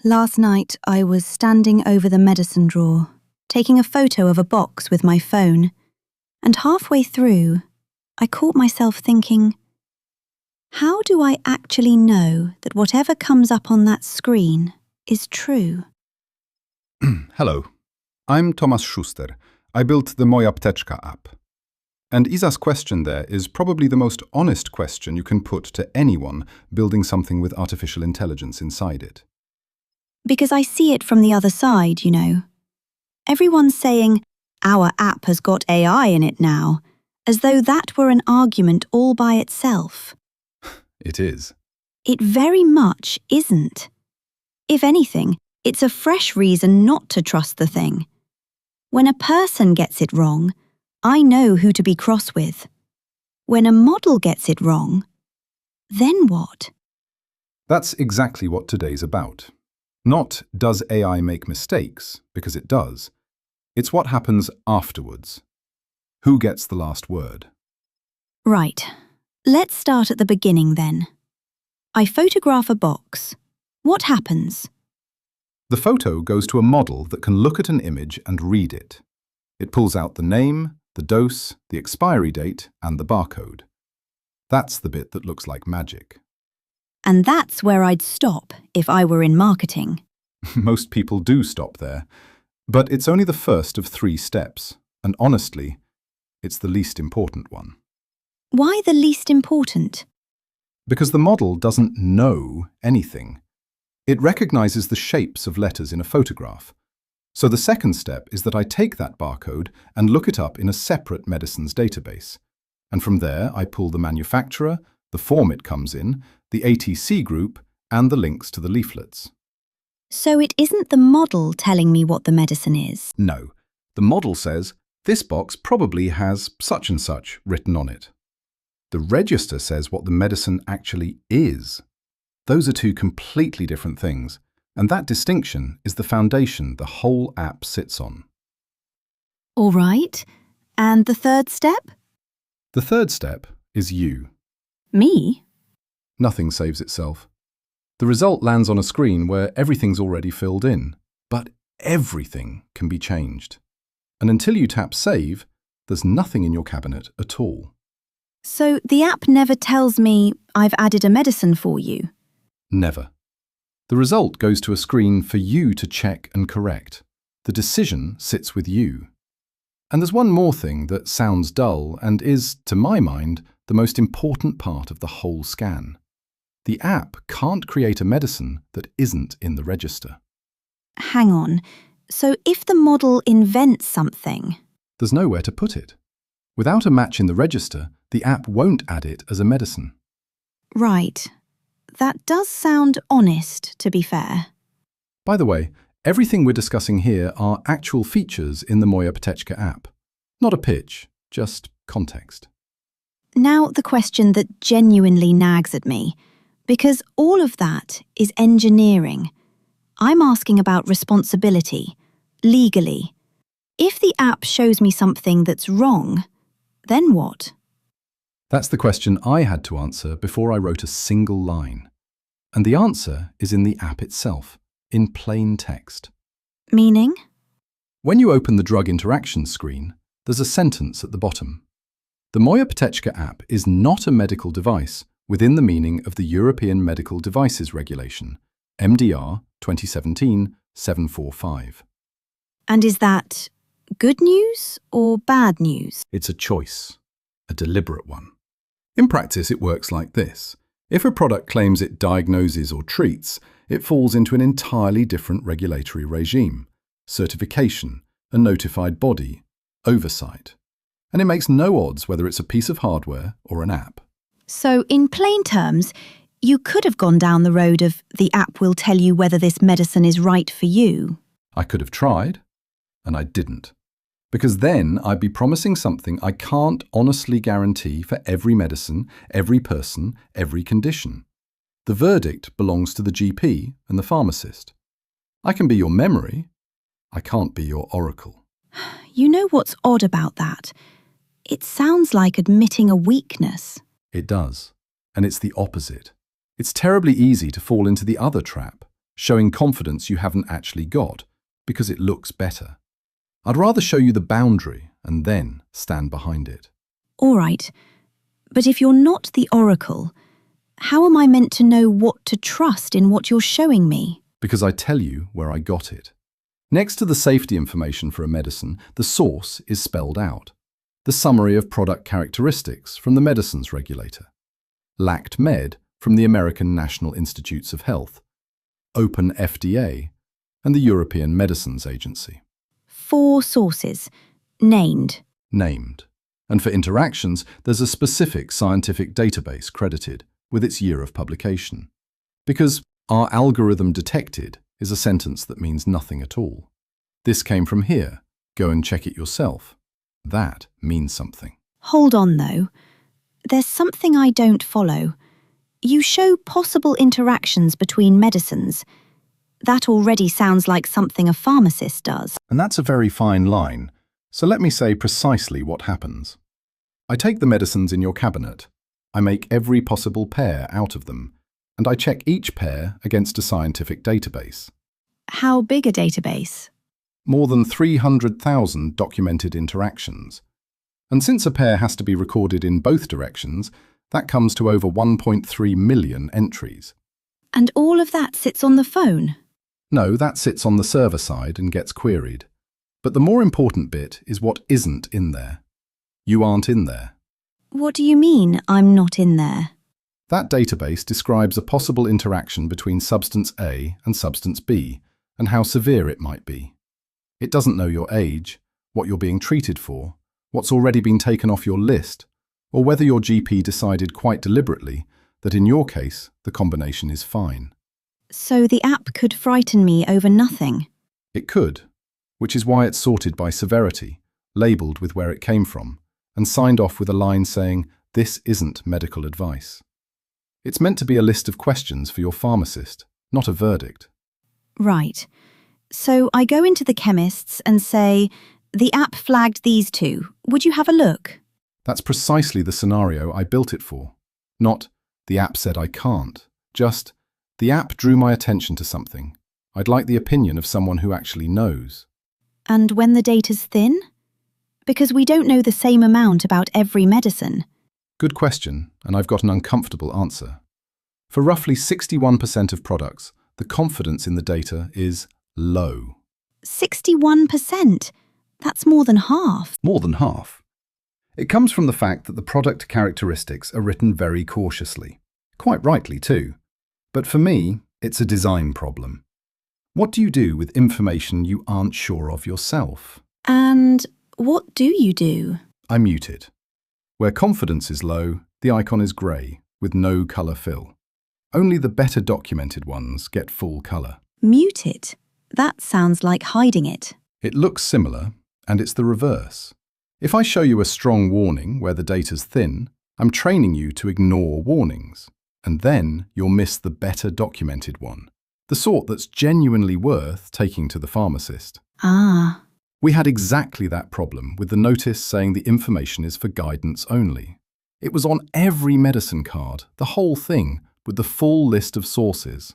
Last night I was standing over the medicine drawer, taking a photo of a box with my phone, and halfway through, I caught myself thinking, how do I actually know that whatever comes up on that screen is true? Hello, I'm Thomas Schuster. I built the mojApteczka app. And Isa's question there is probably the most honest question you can put to anyone building something with artificial intelligence inside it. Because I see it from the other side, you know. Everyone's saying, our app has got AI in it now, as though that were an argument all by itself. It is. It very much isn't. If anything, it's a fresh reason not to trust the thing. When a person gets it wrong, I know who to be cross with. When a model gets it wrong, then what? That's exactly what today's about. Not does AI make mistakes, because it does. It's what happens afterwards. Who gets the last word? Right. Let's start at the beginning then. I photograph a box. What happens? The photo goes to a model that can look at an image and read it. It pulls out the name, the dose, the expiry date, and the barcode. That's the bit that looks like magic. And that's where I'd stop if I were in marketing. Most people do stop there, but it's only the first of 3 steps, and honestly, it's the least important one. Why the least important? Because the model doesn't know anything. It recognizes the shapes of letters in a photograph. So the second step is that I take that barcode and look it up in a separate medicines database. And from there, I pull the manufacturer, the form it comes in, the ATC group, and the links to the leaflets. So it isn't the model telling me what the medicine is? No. The model says, this box probably has such and such written on it. The register says what the medicine actually is. Those are 2 completely different things, and that distinction is the foundation the whole app sits on. All right. And the third step? The third step is you. Me? Nothing saves itself. The result lands on a screen where everything's already filled in, but everything can be changed. And until you tap Save, there's nothing in your cabinet at all. So the app never tells me I've added a medicine for you? Never. The result goes to a screen for you to check and correct. The decision sits with you. And there's one more thing that sounds dull and is, to my mind, the most important part of the whole scan. The app can't create a medicine that isn't in the register. Hang on. So if the model invents something... There's nowhere to put it. Without a match in the register, the app won't add it as a medicine. Right. That does sound honest, to be fair. By the way, everything we're discussing here are actual features in the mojApteczka app. Not a pitch, just context. Now the question that genuinely nags at me, because all of that is engineering. I'm asking about responsibility, legally. If the app shows me something that's wrong, then what? That's the question I had to answer before I wrote a single line. And the answer is in the app itself, in plain text. Meaning? When you open the drug interaction screen, there's a sentence at the bottom. The mojApteczka app is not a medical device within the meaning of the European Medical Devices Regulation, MDR 2017-745. And is that good news or bad news? It's a choice, a deliberate one. In practice, it works like this. If a product claims it diagnoses or treats, it falls into an entirely different regulatory regime: certification, a notified body, oversight. And it makes no odds whether it's a piece of hardware or an app. So, in plain terms, you could have gone down the road of the app will tell you whether this medicine is right for you. I could have tried, and I didn't. Because then I'd be promising something I can't honestly guarantee for every medicine, every person, every condition. The verdict belongs to the GP and the pharmacist. I can be your memory. I can't be your oracle. You know what's odd about that? It sounds like admitting a weakness. It does. And it's the opposite. It's terribly easy to fall into the other trap, showing confidence you haven't actually got, because it looks better. I'd rather show you the boundary and then stand behind it. All right, but if you're not the oracle, how am I meant to know what to trust in what you're showing me? Because I tell you where I got it. Next to the safety information for a medicine, the source is spelled out. The summary of product characteristics from the medicines regulator. LACT Med from the American National Institutes of Health. Open FDA and the European Medicines Agency. 4 sources. Named. Named. And for interactions, there's a specific scientific database credited with its year of publication. Because our algorithm detected is a sentence that means nothing at all. This came from here. Go and check it yourself. That means something. Hold on, though. There's something I don't follow. You show possible interactions between medicines. That already sounds like something a pharmacist does. And that's a very fine line. So let me say precisely what happens. I take the medicines in your cabinet. I make every possible pair out of them, and I check each pair against a scientific database. How big a database? More than 300,000 documented interactions. And since a pair has to be recorded in both directions, that comes to over 1.3 million entries. And all of that sits on the phone? No, that sits on the server side and gets queried. But the more important bit is what isn't in there. You aren't in there. What do you mean, I'm not in there? That database describes a possible interaction between substance A and substance B, and how severe it might be. It doesn't know your age, what you're being treated for, what's already been taken off your list, or whether your GP decided quite deliberately that in your case, the combination is fine. So the app could frighten me over nothing? It could, which is why it's sorted by severity, labelled with where it came from, and signed off with a line saying, "This isn't medical advice." It's meant to be a list of questions for your pharmacist, not a verdict. Right. So I go into the chemist's and say, "The app flagged these 2. Would you have a look?" That's precisely the scenario I built it for. Not, the app said I can't. Just, the app drew my attention to something. I'd like the opinion of someone who actually knows. And when the data's thin? Because we don't know the same amount about every medicine. Good question, and I've got an uncomfortable answer. For roughly 61% of products, the confidence in the data is low. 61%? That's more than half. More than half. It comes from the fact that the product characteristics are written very cautiously. Quite rightly too. But for me, it's a design problem. What do you do with information you aren't sure of yourself? And what do you do? I mute it. Where confidence is low, the icon is grey, with no colour fill. Only the better documented ones get full colour. Mute it? That sounds like hiding it. It looks similar, and it's the reverse. If I show you a strong warning where the data's thin, I'm training you to ignore warnings. And then you'll miss the better documented one. The sort that's genuinely worth taking to the pharmacist. Ah. We had exactly that problem with the notice saying the information is for guidance only. It was on every medicine card, the whole thing, with the full list of sources.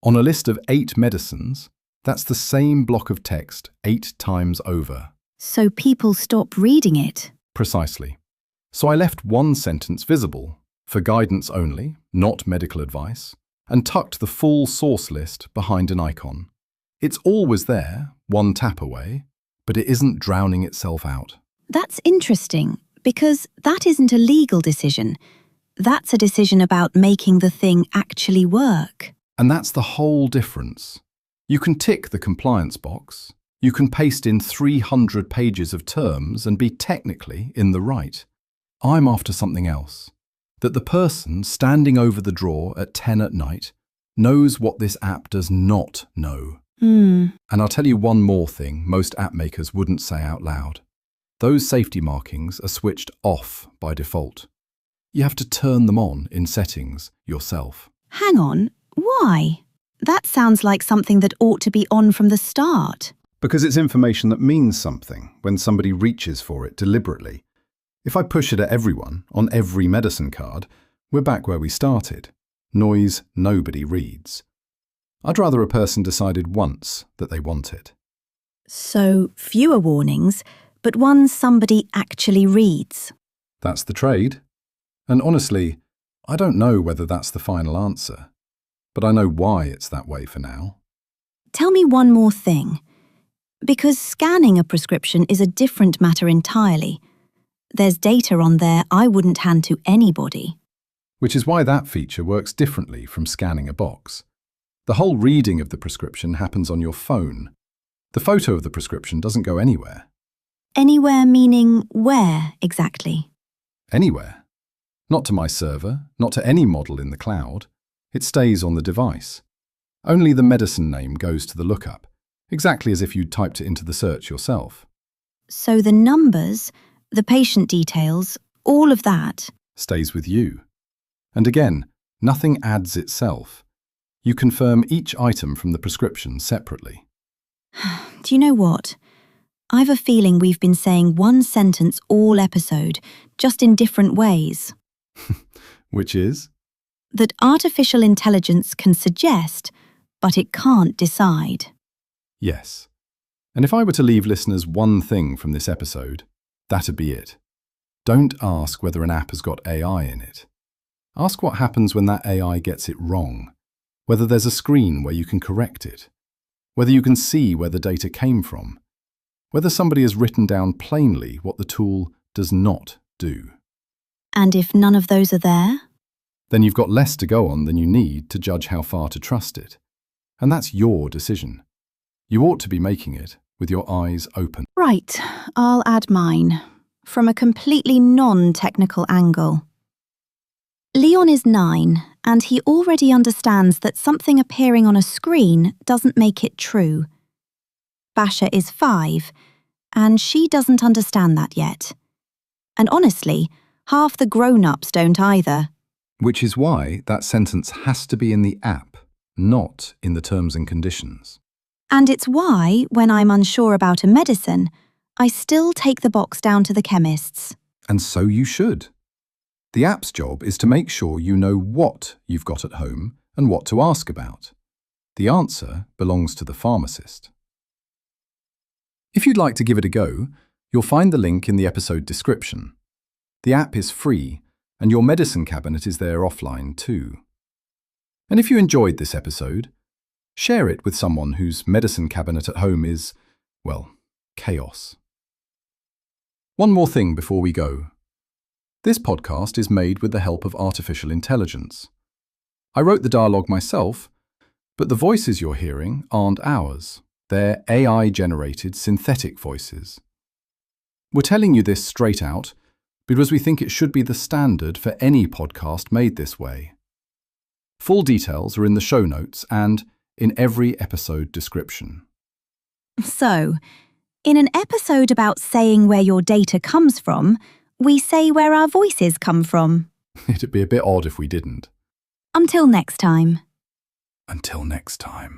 On a list of 8 medicines, that's the same block of text 8 times over. So people stop reading it? Precisely. So I left one sentence visible, for guidance only, not medical advice, and tucked the full source list behind an icon. It's always there, one tap away, but it isn't drowning itself out. That's interesting, because that isn't a legal decision. That's a decision about making the thing actually work. And that's the whole difference. You can tick the compliance box. You can paste in 300 pages of terms and be technically in the right. I'm after something else. That the person standing over the drawer at 10 at night knows what this app does not know. And I'll tell you one more thing most app makers wouldn't say out loud. Those safety markings are switched off by default. You have to turn them on in settings yourself. Hang on, why? That sounds like something that ought to be on from the start. Because it's information that means something when somebody reaches for it deliberately. If I push it at everyone, on every medicine card, we're back where we started. Noise nobody reads. I'd rather a person decided once that they want it. So, fewer warnings, but ones somebody actually reads. That's the trade. And honestly, I don't know whether that's the final answer, but I know why it's that way for now. Tell me one more thing. Because scanning a prescription is a different matter entirely. There's data on there I wouldn't hand to anybody. Which is why that feature works differently from scanning a box. The whole reading of the prescription happens on your phone. The photo of the prescription doesn't go anywhere. Anywhere meaning where exactly? Anywhere. Not to my server, not to any model in the cloud. It stays on the device. Only the medicine name goes to the lookup, exactly as if you'd typed it into the search yourself. So the numbers, the patient details, all of that stays with you. And again, nothing adds itself. You confirm each item from the prescription separately. Do you know what? I've a feeling we've been saying one sentence all episode, just in different ways. Which is? That artificial intelligence can suggest, but it can't decide. Yes. And if I were to leave listeners one thing from this episode, that'd be it. Don't ask whether an app has got AI in it. Ask what happens when that AI gets it wrong, whether there's a screen where you can correct it, whether you can see where the data came from, whether somebody has written down plainly what the tool does not do. And if none of those are there? Then you've got less to go on than you need to judge how far to trust it. And that's your decision. You ought to be making it with your eyes open. Right, I'll add mine, from a completely non-technical angle. Leon is 9, and he already understands that something appearing on a screen doesn't make it true. Basha is 5, and she doesn't understand that yet. And honestly, half the grown-ups don't either. Which is why that sentence has to be in the app, not in the terms and conditions. And it's why, when I'm unsure about a medicine, I still take the box down to the chemist's. And so you should. The app's job is to make sure you know what you've got at home and what to ask about. The answer belongs to the pharmacist. If you'd like to give it a go, you'll find the link in the episode description. The app is free, and your medicine cabinet is there offline too. And if you enjoyed this episode, share it with someone whose medicine cabinet at home is, well, chaos. One more thing before we go. This podcast is made with the help of artificial intelligence. I wrote the dialogue myself, but the voices you're hearing aren't ours. They're AI-generated synthetic voices. We're telling you this straight out because we think it should be the standard for any podcast made this way. Full details are in the show notes and in every episode description. So, in an episode about saying where your data comes from, we say where our voices come from. It'd be a bit odd if we didn't. Until next time. Until next time.